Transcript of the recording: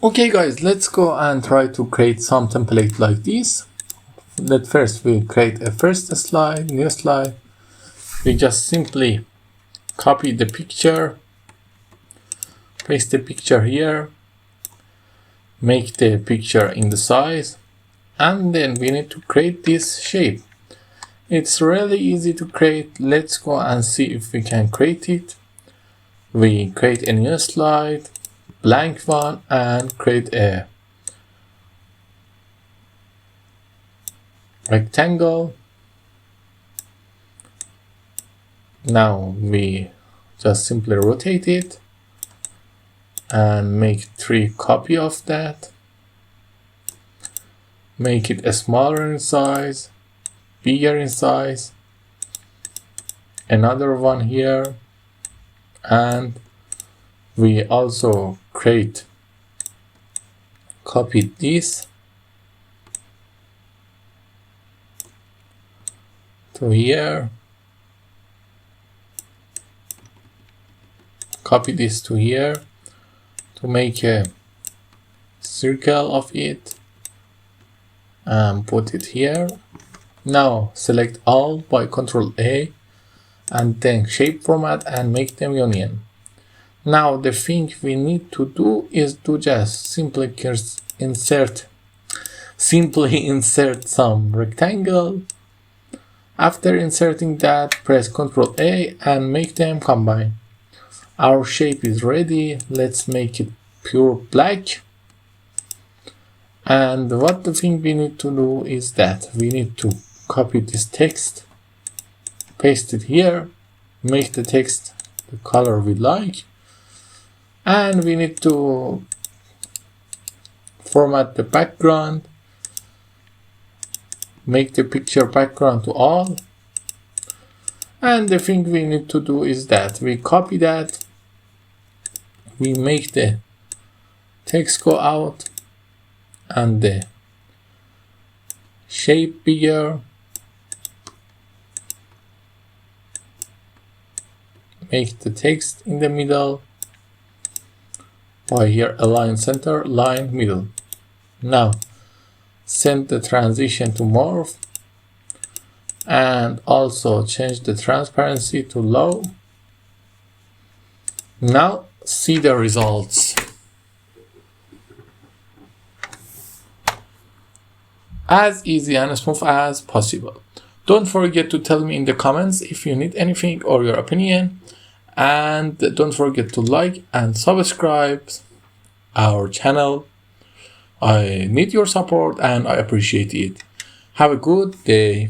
Okay guys, let's go and try to create some template like this. Let first we create a first slide, new slide. We just simply copy the picture, paste the picture here, make the picture in the size, and then we need to create this shape. It's really easy to create. Let's go and see if we can create it. We create a new slide, blank one, and create a rectangle. Now we just simply rotate it and make 3 copy of that. Make it a smaller in size, bigger in size, another one here, and we also copy this to here, copy this to here to make a circle of it and put it here. Now select all by Ctrl A and then shape format and make them union. Now the thing we need to do is to just simply insert some rectangle. After inserting that, press Ctrl A and make them combine. Our shape is ready. Let's make it pure black. And what the thing we need to do is that we need to copy this text, paste it here, make the text the color we like, and we need to format the background, make the picture background to all. And the thing we need to do is that we copy that, we make the text go out and the shape bigger, make the text in the middle by here align center, line middle. Now send the transition to morph and also change the transparency to low. Now see the results. As easy and smooth as possible. Don't forget to tell me in the comments if you need anything or your opinion, and don't forget to like and subscribe our channel. I need your support and I appreciate it. Have a good day.